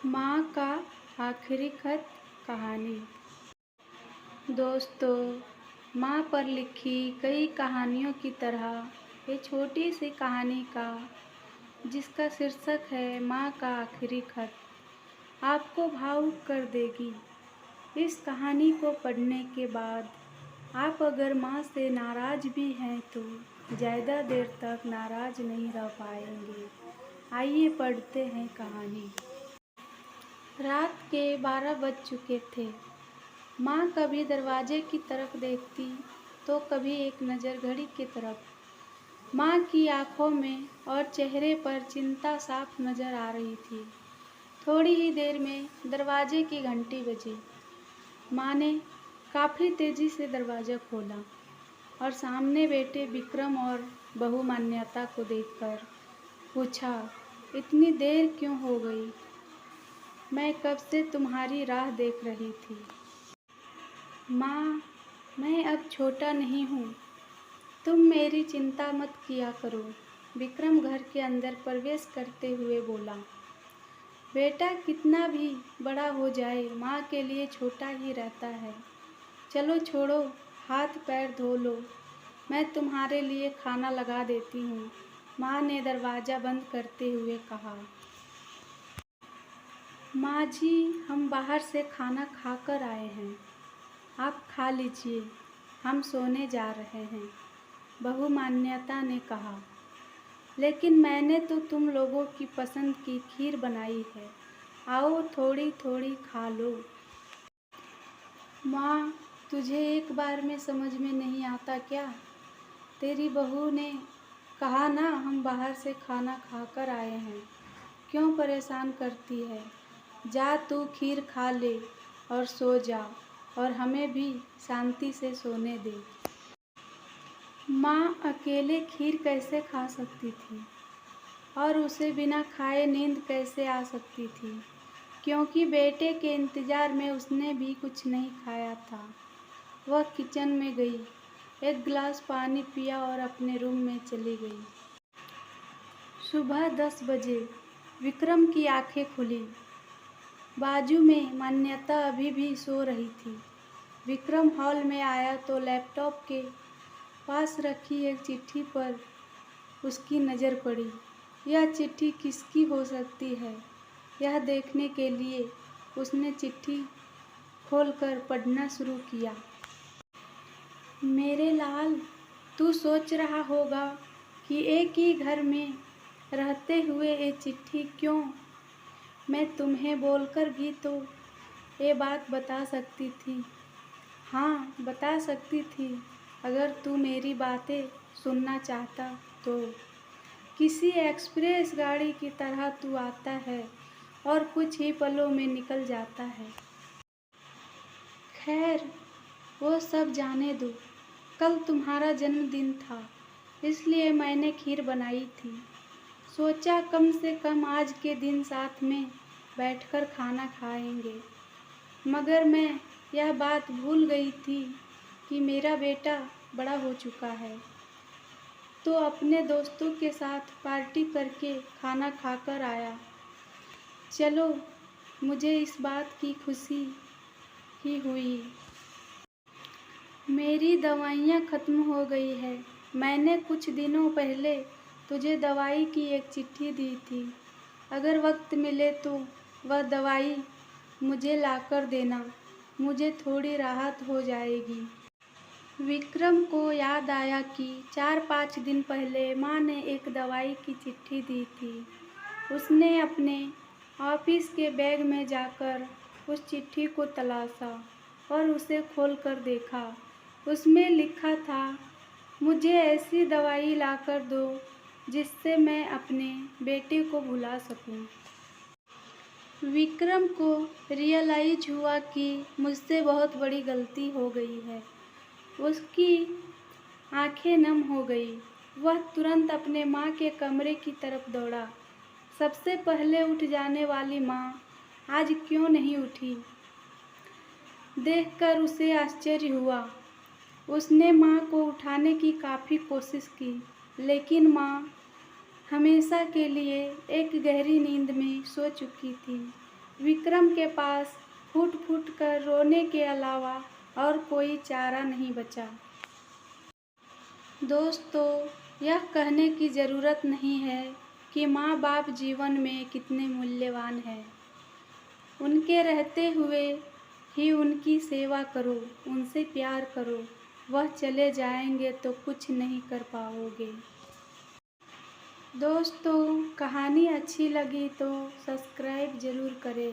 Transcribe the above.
माँ का आखिरी खत कहानी। दोस्तों, माँ पर लिखी कई कहानियों की तरह ये छोटी सी कहानी का जिसका शीर्षक है माँ का आखिरी खत, आपको भावुक कर देगी। इस कहानी को पढ़ने के बाद आप अगर माँ से नाराज़ भी हैं तो ज़्यादा देर तक नाराज़ नहीं रह पाएंगे। आइए पढ़ते हैं कहानी। रात के 12 बज चुके थे। माँ कभी दरवाजे की तरफ देखती तो कभी एक नज़र घड़ी की तरफ। माँ की आंखों में और चेहरे पर चिंता साफ नज़र आ रही थी। थोड़ी ही देर में दरवाजे की घंटी बजी। माँ ने काफ़ी तेज़ी से दरवाज़ा खोला और सामने बैठे विक्रम और बहू मान्यता को देखकर पूछा, इतनी देर क्यों हो गई? मैं कब से तुम्हारी राह देख रही थी। माँ, मैं अब छोटा नहीं हूँ, तुम मेरी चिंता मत किया करो। विक्रम घर के अंदर प्रवेश करते हुए बोला। बेटा कितना भी बड़ा हो जाए माँ के लिए छोटा ही रहता है। चलो छोड़ो, हाथ पैर धो लो, मैं तुम्हारे लिए खाना लगा देती हूँ। माँ ने दरवाज़ा बंद करते हुए कहा। माँ जी, हम बाहर से खाना खाकर आए हैं, आप खा लीजिए, हम सोने जा रहे हैं, बहू मान्यता ने कहा। लेकिन मैंने तो तुम लोगों की पसंद की खीर बनाई है, आओ थोड़ी थोड़ी खा लो। माँ, तुझे एक बार में समझ में नहीं आता क्या? तेरी बहू ने कहा ना, हम बाहर से खाना खाकर आए हैं, क्यों परेशान करती है? जा तू खीर खा ले और सो जा और हमें भी शांति से सोने दे। माँ अकेले खीर कैसे खा सकती थी और उसे बिना खाए नींद कैसे आ सकती थी, क्योंकि बेटे के इंतज़ार में उसने भी कुछ नहीं खाया था। वह किचन में गई, एक गिलास पानी पिया और अपने रूम में चली गई। सुबह 10 बजे विक्रम की आंखें खुली। बाजू में मान्यता अभी भी सो रही थी। विक्रम हॉल में आया तो लैपटॉप के पास रखी एक चिट्ठी पर उसकी नज़र पड़ी। यह चिट्ठी किसकी हो सकती है, यह देखने के लिए उसने चिट्ठी खोलकर पढ़ना शुरू किया। मेरे लाल, तू सोच रहा होगा कि एक ही घर में रहते हुए ये चिट्ठी क्यों? मैं तुम्हें बोलकर भी तो ये बात बता सकती थी। हाँ, बता सकती थी, अगर तू मेरी बातें सुनना चाहता तो। किसी एक्सप्रेस गाड़ी की तरह तू आता है और कुछ ही पलों में निकल जाता है। खैर, वो सब जाने दो। कल तुम्हारा जन्मदिन था, इसलिए मैंने खीर बनाई थी। सोचा कम से कम आज के दिन साथ में बैठकर खाना खाएंगे। मगर मैं यह बात भूल गई थी कि मेरा बेटा बड़ा हो चुका है, तो अपने दोस्तों के साथ पार्टी करके खाना खाकर आया। चलो, मुझे इस बात की खुशी ही हुई। मेरी दवाइयाँ ख़त्म हो गई है। मैंने कुछ दिनों पहले तुझे दवाई की एक चिट्ठी दी थी, अगर वक्त मिले तो वह दवाई मुझे लाकर देना, मुझे थोड़ी राहत हो जाएगी। विक्रम को याद आया कि 4-5 दिन पहले माँ ने एक दवाई की चिट्ठी दी थी। उसने अपने ऑफिस के बैग में जाकर उस चिट्ठी को तलाशा और उसे खोलकर देखा। उसमें लिखा था, मुझे ऐसी दवाई लाकर दो जिससे मैं अपने बेटे को भुला सकूं। विक्रम को रियलाइज हुआ कि मुझसे बहुत बड़ी गलती हो गई है। उसकी आंखें नम हो गई। वह तुरंत अपने माँ के कमरे की तरफ दौड़ा। सबसे पहले उठ जाने वाली माँ आज क्यों नहीं उठी, देखकर उसे आश्चर्य हुआ। उसने माँ को उठाने की काफ़ी कोशिश की, लेकिन माँ हमेशा के लिए एक गहरी नींद में सो चुकी थी। विक्रम के पास फूट फूट कर रोने के अलावा और कोई चारा नहीं बचा। दोस्तों, यह कहने की ज़रूरत नहीं है कि माँ बाप जीवन में कितने मूल्यवान हैं। उनके रहते हुए ही उनकी सेवा करो, उनसे प्यार करो। वह चले जाएंगे तो कुछ नहीं कर पाओगे। दोस्तों, कहानी अच्छी लगी तो सब्सक्राइब ज़रूर करें।